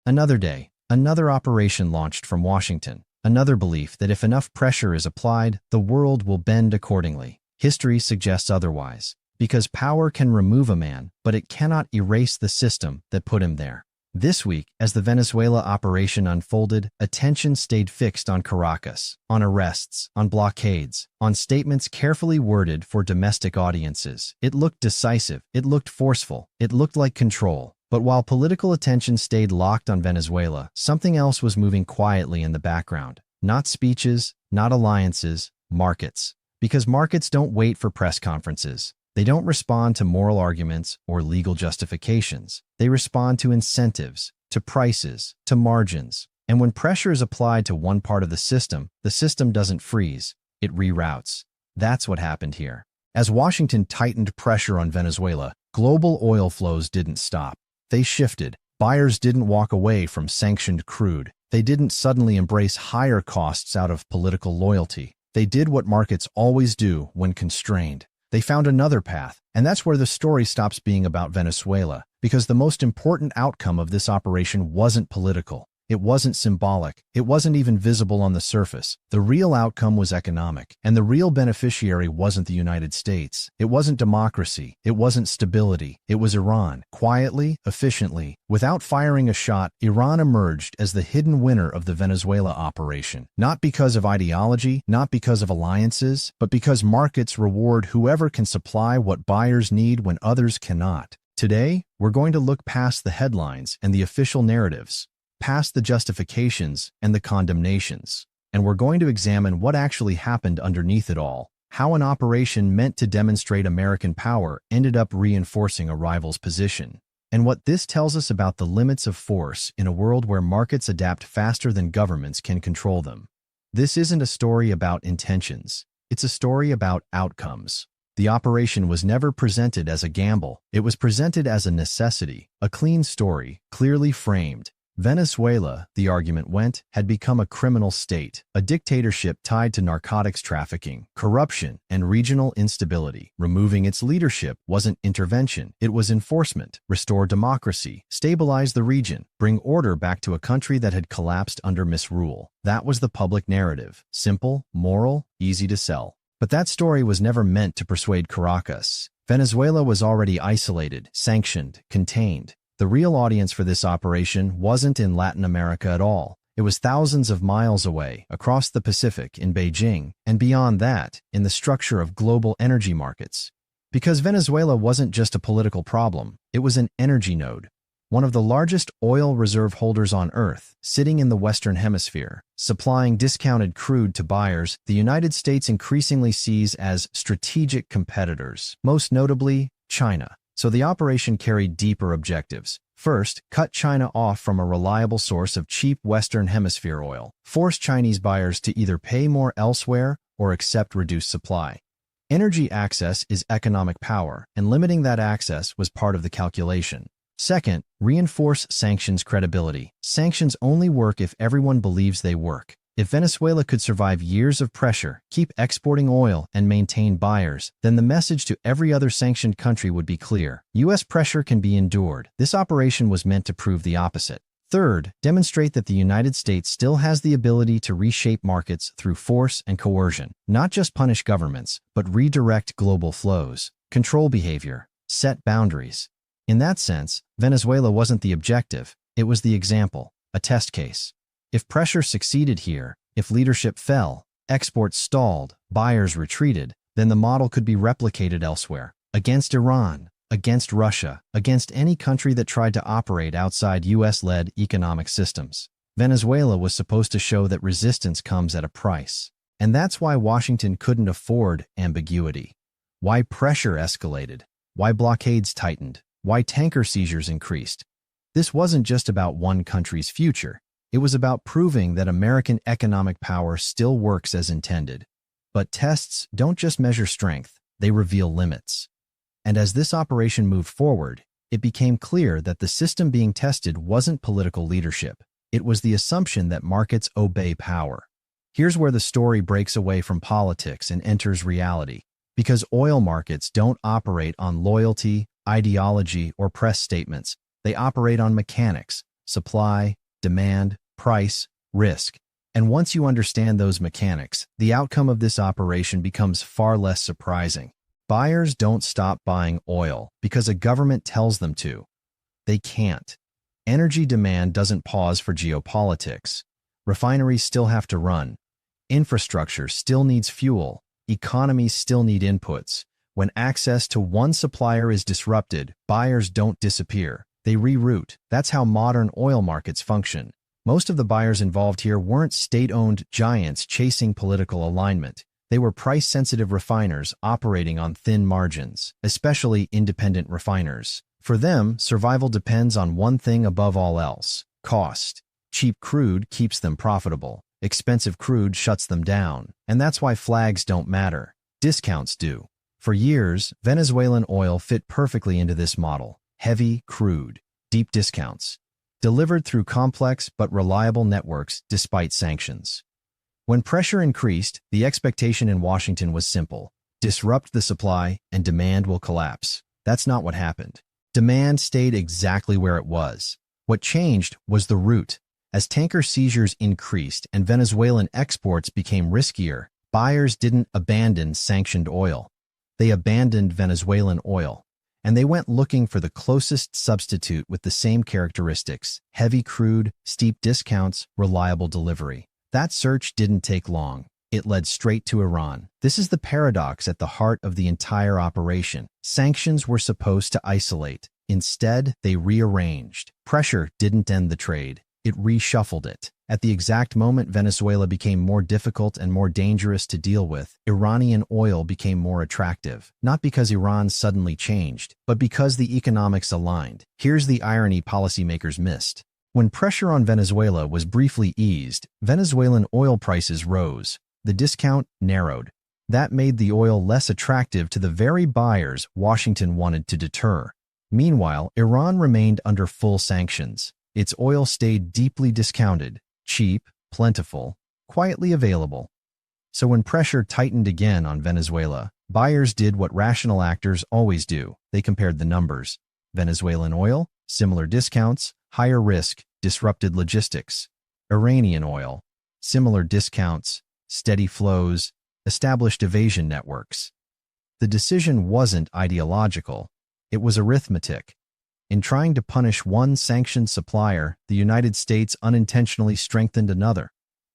Another day, another operation launched from Washington, another belief that if enough pressure is applied, the world will bend accordingly. History suggests otherwise, because power can remove a man, but it cannot erase the system that put him there. This week, as the Venezuela operation unfolded, attention stayed fixed on Caracas, on arrests, on blockades, on statements carefully worded for domestic audiences. It looked decisive, it looked forceful, it looked like control. But while political attention stayed locked on Venezuela, something else was moving quietly in the background. Not speeches, not alliances, markets. Because markets don't wait for press conferences. They don't respond to moral arguments or legal justifications. They respond to incentives, to prices, to margins. And when pressure is applied to one part of the system doesn't freeze, it reroutes. That's what happened here. As Washington tightened pressure on Venezuela, global oil flows didn't stop. They shifted. Buyers didn't walk away from sanctioned crude. They didn't suddenly embrace higher costs out of political loyalty. They did what markets always do when constrained. They found another path, and that's where the story stops being about Venezuela, because the most important outcome of this operation wasn't political. It wasn't symbolic. It wasn't even visible on the surface. The real outcome was economic, and the real beneficiary wasn't the United States. It wasn't democracy. It wasn't stability. It was Iran. Quietly, efficiently, without firing a shot, Iran emerged as the hidden winner of the Venezuela operation. Not because of ideology, not because of alliances, but because markets reward whoever can supply what buyers need when others cannot. Today, we're going to look past the headlines and the official narratives, past the justifications and the condemnations. And we're going to examine what actually happened underneath it all, how an operation meant to demonstrate American power ended up reinforcing a rival's position, and what this tells us about the limits of force in a world where markets adapt faster than governments can control them. This isn't a story about intentions. It's a story about outcomes. The operation was never presented as a gamble. It was presented as a necessity, a clean story, clearly framed. Venezuela, the argument went, had become a criminal state, a dictatorship tied to narcotics trafficking, corruption, and regional instability. Removing its leadership wasn't intervention, it was enforcement. Restore democracy, stabilize the region, bring order back to a country that had collapsed under misrule. That was the public narrative. Simple, moral, easy to sell. But that story was never meant to persuade Caracas. Venezuela was already isolated, sanctioned, contained. The real audience for this operation wasn't in Latin America at all. It was thousands of miles away, across the Pacific, in Beijing, and beyond that, in the structure of global energy markets. Because Venezuela wasn't just a political problem, it was an energy node. One of the largest oil reserve holders on Earth, sitting in the Western Hemisphere, supplying discounted crude to buyers the United States increasingly sees as strategic competitors, most notably China. So the operation carried deeper objectives. First, cut China off from a reliable source of cheap Western Hemisphere oil. Force Chinese buyers to either pay more elsewhere or accept reduced supply. Energy access is economic power, and limiting that access was part of the calculation. Second, reinforce sanctions credibility. Sanctions only work if everyone believes they work. If Venezuela could survive years of pressure, keep exporting oil, and maintain buyers, then the message to every other sanctioned country would be clear. U.S. pressure can be endured. This operation was meant to prove the opposite. Third, demonstrate that the United States still has the ability to reshape markets through force and coercion. Not just punish governments, but redirect global flows, control behavior, set boundaries. In that sense, Venezuela wasn't the objective, it was the example, a test case. If pressure succeeded here, if leadership fell, exports stalled, buyers retreated, then the model could be replicated elsewhere. Against Iran, against Russia, against any country that tried to operate outside US-led economic systems. Venezuela was supposed to show that resistance comes at a price. And that's why Washington couldn't afford ambiguity. Why pressure escalated. Why blockades tightened. Why tanker seizures increased. This wasn't just about one country's future. It was about proving that American economic power still works as intended. But tests don't just measure strength, they reveal limits. And as this operation moved forward, it became clear that the system being tested wasn't political leadership. It was the assumption that markets obey power. Here's where the story breaks away from politics and enters reality. Because oil markets don't operate on loyalty, ideology, or press statements, they operate on mechanics. supply, demand, price, risk. And once you understand those mechanics, the outcome of this operation becomes far less surprising. Buyers don't stop buying oil because a government tells them to. They can't. Energy demand doesn't pause for geopolitics. Refineries still have to run. Infrastructure still needs fuel. Economies still need inputs. When access to one supplier is disrupted, buyers don't disappear. They reroute. That's how modern oil markets function. Most of the buyers involved here weren't state-owned giants chasing political alignment. They were price-sensitive refiners operating on thin margins, especially independent refiners. For them, survival depends on one thing above all else: cost. Cheap crude keeps them profitable. Expensive crude shuts them down. And that's why flags don't matter. Discounts do. For years, Venezuelan oil fit perfectly into this model: heavy crude, deep discounts, delivered through complex but reliable networks despite sanctions. When pressure increased, the expectation in Washington was simple: disrupt the supply and demand will collapse. That's not what happened. Demand stayed exactly where it was. What changed was the route. As tanker seizures increased and Venezuelan exports became riskier, buyers didn't abandon sanctioned oil. They abandoned Venezuelan oil. And they went looking for the closest substitute with the same characteristics: heavy crude, steep discounts, reliable delivery. That search didn't take long. It led straight to Iran. This is the paradox at the heart of the entire operation. Sanctions were supposed to isolate. Instead, they rearranged. Pressure didn't end the trade. It reshuffled it. At the exact moment Venezuela became more difficult and more dangerous to deal with, Iranian oil became more attractive. Not because Iran suddenly changed, but because the economics aligned. Here's the irony policymakers missed. When pressure on Venezuela was briefly eased, Venezuelan oil prices rose. The discount narrowed. That made the oil less attractive to the very buyers Washington wanted to deter. Meanwhile, Iran remained under full sanctions. Its oil stayed deeply discounted, cheap, plentiful, quietly available. So when pressure tightened again on Venezuela, buyers did what rational actors always do. They compared the numbers. Venezuelan oil, similar discounts, higher risk, disrupted logistics. Iranian oil, similar discounts, steady flows, established evasion networks. The decision wasn't ideological. It was arithmetic. In trying to punish one sanctioned supplier, the United States unintentionally strengthened another.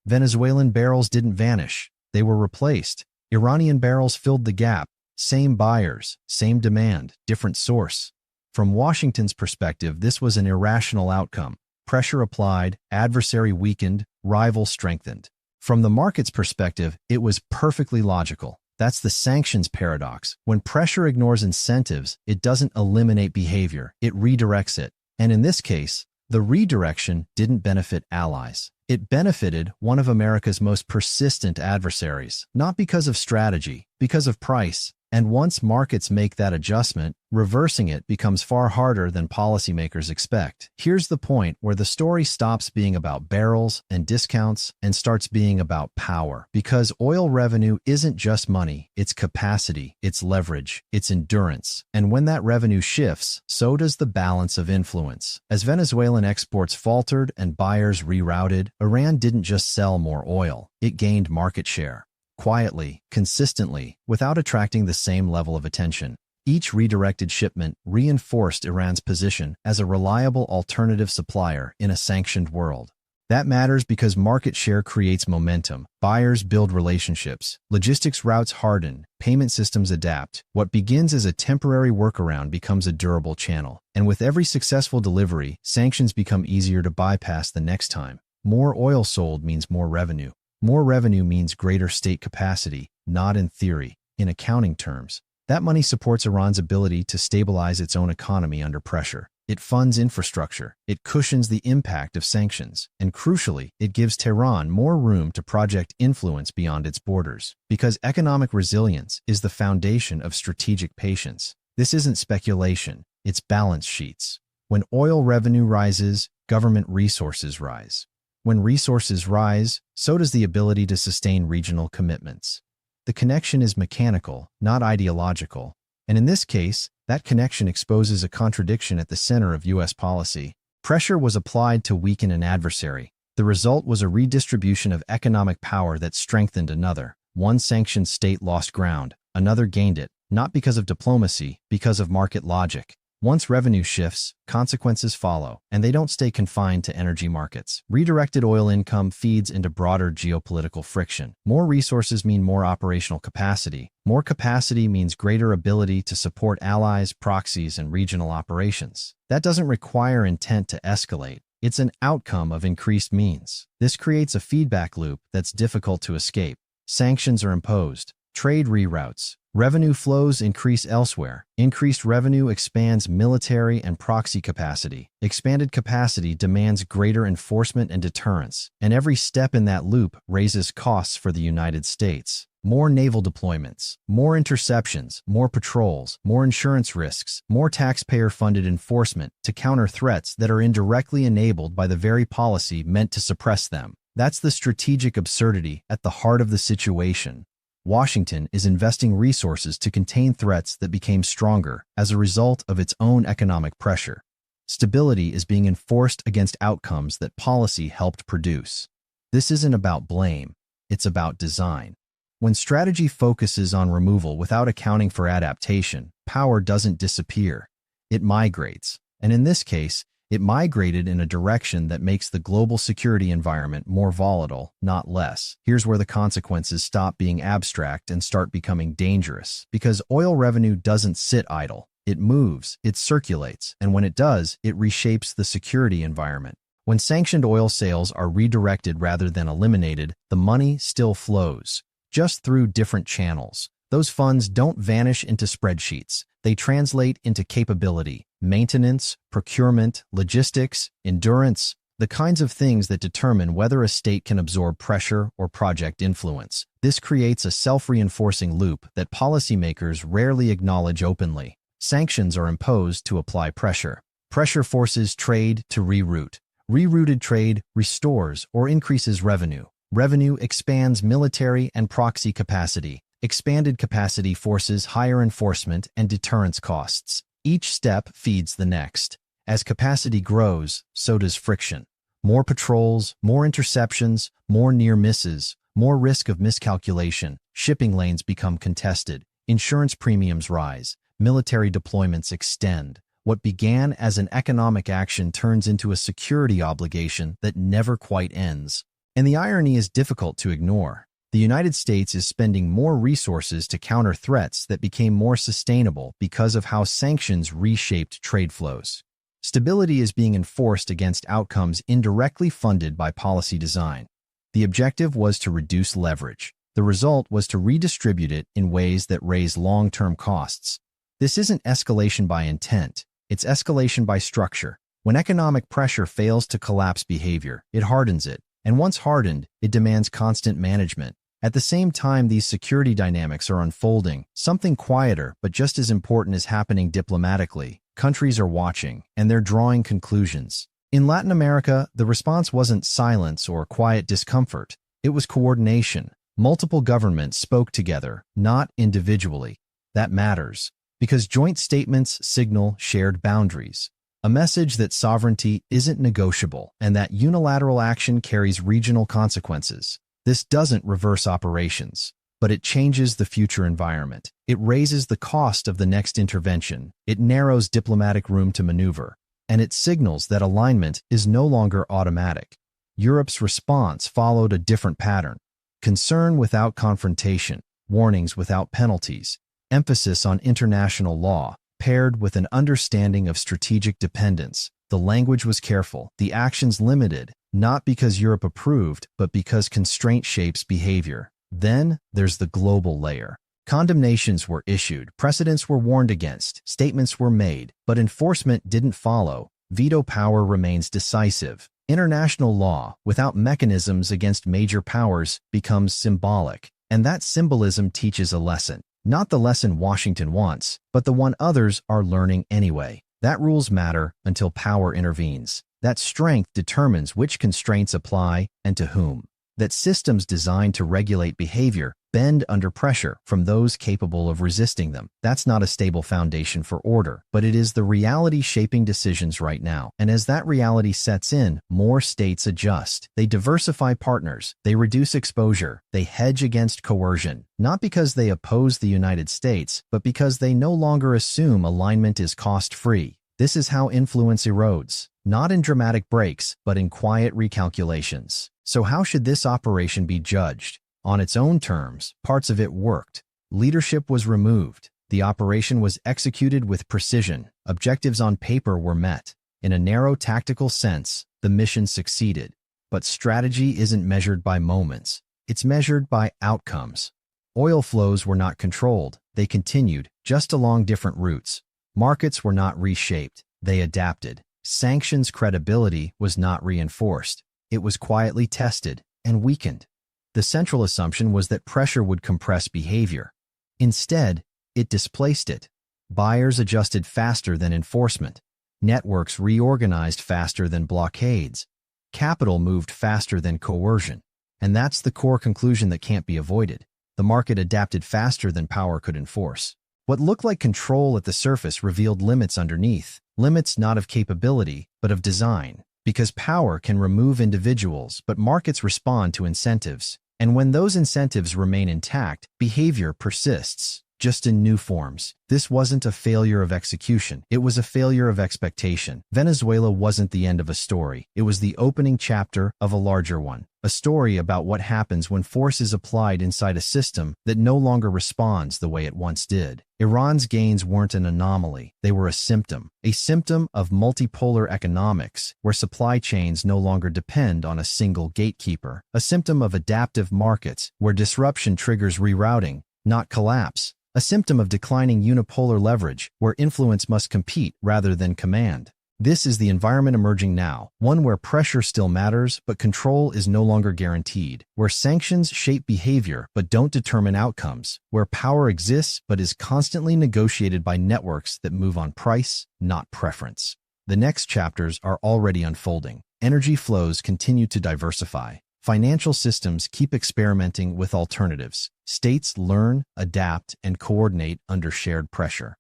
Venezuelan barrels didn't vanish. They were replaced. Iranian barrels filled the gap. Same buyers, same demand, different source. From Washington's perspective, this was an irrational outcome. Pressure applied, adversary weakened, rival strengthened. From the market's perspective, it was perfectly logical. That's the sanctions paradox. When pressure ignores incentives, it doesn't eliminate behavior, it redirects it. And in this case, the redirection didn't benefit allies. It benefited one of America's most persistent adversaries, not because of strategy, because of price. And once markets make that adjustment, reversing it becomes far harder than policymakers expect. Here's the point where the story stops being about barrels and discounts and starts being about power. Because oil revenue isn't just money, it's capacity, it's leverage, it's endurance. And when that revenue shifts, so does the balance of influence. As Venezuelan exports faltered and buyers rerouted, Iran didn't just sell more oil, it gained market share. Quietly, consistently, without attracting the same level of attention. Each redirected shipment reinforced Iran's position as a reliable alternative supplier in a sanctioned world. That matters because market share creates momentum. Buyers build relationships. Logistics routes harden. Payment systems adapt. What begins as a temporary workaround becomes a durable channel. And with every successful delivery, sanctions become easier to bypass the next time. More oil sold means more revenue. More revenue means greater state capacity, not in theory, in accounting terms. That money supports Iran's ability to stabilize its own economy under pressure. It funds infrastructure. It cushions the impact of sanctions. And crucially, it gives Tehran more room to project influence beyond its borders. Because economic resilience is the foundation of strategic patience. This isn't speculation, it's balance sheets. When oil revenue rises, government resources rise. When resources rise, so does the ability to sustain regional commitments. The connection is mechanical, not ideological. And in this case, that connection exposes a contradiction at the center of U.S. policy. Pressure was applied to weaken an adversary. The result was a redistribution of economic power that strengthened another. One sanctioned state lost ground, another gained it, not because of diplomacy, because of market logic. Once revenue shifts, consequences follow, and they don't stay confined to energy markets. Redirected oil income feeds into broader geopolitical friction. More resources mean more operational capacity. More capacity means greater ability to support allies, proxies, and regional operations. That doesn't require intent to escalate. It's an outcome of increased means. This creates a feedback loop that's difficult to escape. Sanctions are imposed. Trade reroutes. Revenue flows increase elsewhere. Increased revenue expands military and proxy capacity. Expanded capacity demands greater enforcement and deterrence. And every step in that loop raises costs for the United States. More naval deployments, more interceptions, more patrols, more insurance risks, more taxpayer-funded enforcement to counter threats that are indirectly enabled by the very policy meant to suppress them. That's the strategic absurdity at the heart of the situation. Washington is investing resources to contain threats that became stronger as a result of its own economic pressure. Stability is being enforced against outcomes that policy helped produce. This isn't about blame, it's about design. When strategy focuses on removal without accounting for adaptation, power doesn't disappear, it migrates. And in this case, it migrated in a direction that makes the global security environment more volatile, not less. Here's where the consequences stop being abstract and start becoming dangerous. Because oil revenue doesn't sit idle. It moves, it circulates, and when it does, it reshapes the security environment. When sanctioned oil sales are redirected rather than eliminated, the money still flows, just through different channels. Those funds don't vanish into spreadsheets. They translate into capability, maintenance, procurement, logistics, endurance, the kinds of things that determine whether a state can absorb pressure or project influence. This creates a self-reinforcing loop that policymakers rarely acknowledge openly. Sanctions are imposed to apply pressure. Pressure forces trade to reroute. Rerouted trade restores or increases revenue. Revenue expands military and proxy capacity. Expanded capacity forces higher enforcement and deterrence costs. Each step feeds the next. As capacity grows, so does friction. More patrols, more interceptions, more near misses, more risk of miscalculation. Shipping lanes become contested. Insurance premiums rise. Military deployments extend. What began as an economic action turns into a security obligation that never quite ends. And the irony is difficult to ignore. The United States is spending more resources to counter threats that became more sustainable because of how sanctions reshaped trade flows. Stability is being enforced against outcomes indirectly funded by policy design. The objective was to reduce leverage. The result was to redistribute it in ways that raise long-term costs. This isn't escalation by intent, it's escalation by structure. When economic pressure fails to collapse behavior, it hardens it. And once hardened, it demands constant management. At the same time these security dynamics are unfolding, something quieter but just as important is happening diplomatically. Countries are watching, and they're drawing conclusions. In Latin America, the response wasn't silence or quiet discomfort. It was coordination. Multiple governments spoke together, not individually. That matters, because joint statements signal shared boundaries. A message that sovereignty isn't negotiable and that unilateral action carries regional consequences. This doesn't reverse operations, but it changes the future environment. It raises the cost of the next intervention. It narrows diplomatic room to maneuver, and it signals that alignment is no longer automatic. Europe's response followed a different pattern. Concern without confrontation, warnings without penalties, emphasis on international law, paired with an understanding of strategic dependence. The language was careful, the actions limited, not because Europe approved, but because constraint shapes behavior. Then there's the global layer. Condemnations were issued, precedents were warned against, statements were made, but enforcement didn't follow. Veto power remains decisive. International law, without mechanisms against major powers, becomes symbolic. And that symbolism teaches a lesson. Not the lesson Washington wants, but the one others are learning anyway. That rules matter until power intervenes. That strength determines which constraints apply and to whom. That systems designed to regulate behavior bend under pressure from those capable of resisting them. That's not a stable foundation for order, but it is the reality shaping decisions right now. And as that reality sets in, more states adjust. They diversify partners, they reduce exposure, they hedge against coercion, not because they oppose the United States, but because they no longer assume alignment is cost-free. This is how influence erodes, not in dramatic breaks, but in quiet recalculations. So how should this operation be judged? On its own terms, parts of it worked. Leadership was removed. The operation was executed with precision. Objectives on paper were met. In a narrow tactical sense, the mission succeeded. But strategy isn't measured by moments. It's measured by outcomes. Oil flows were not controlled. They continued, just along different routes. Markets were not reshaped. They adapted. Sanctions credibility was not reinforced. It was quietly tested and weakened. The central assumption was that pressure would compress behavior. Instead, it displaced it. Buyers adjusted faster than enforcement. Networks reorganized faster than blockades. Capital moved faster than coercion. And that's the core conclusion that can't be avoided. The market adapted faster than power could enforce. What looked like control at the surface revealed limits underneath. Limits not of capability, but of design. Because power can remove individuals, but markets respond to incentives. And when those incentives remain intact, behavior persists, just in new forms. This wasn't a failure of execution. It was a failure of expectation. Venezuela wasn't the end of a story. It was the opening chapter of a larger one. A story about what happens when force is applied inside a system that no longer responds the way it once did. Iran's gains weren't an anomaly. They were a symptom of multipolar economics, where supply chains no longer depend on a single gatekeeper. A symptom of adaptive markets, where disruption triggers rerouting, not collapse. A symptom of declining unipolar leverage, where influence must compete rather than command. This is the environment emerging now, one where pressure still matters, but control is no longer guaranteed, where sanctions shape behavior but don't determine outcomes, where power exists but is constantly negotiated by networks that move on price, not preference. The next chapters are already unfolding. Energy flows continue to diversify. Financial systems keep experimenting with alternatives. States learn, adapt, and coordinate under shared pressure.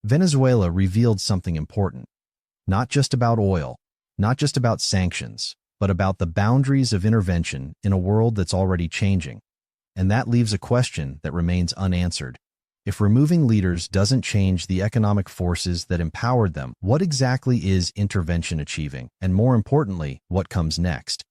Venezuela revealed something important. Not just about oil, not just about sanctions, but about the boundaries of intervention in a world that's already changing. And that leaves a question that remains unanswered. If removing leaders doesn't change the economic forces that empowered them, what exactly is intervention achieving? And more importantly, what comes next?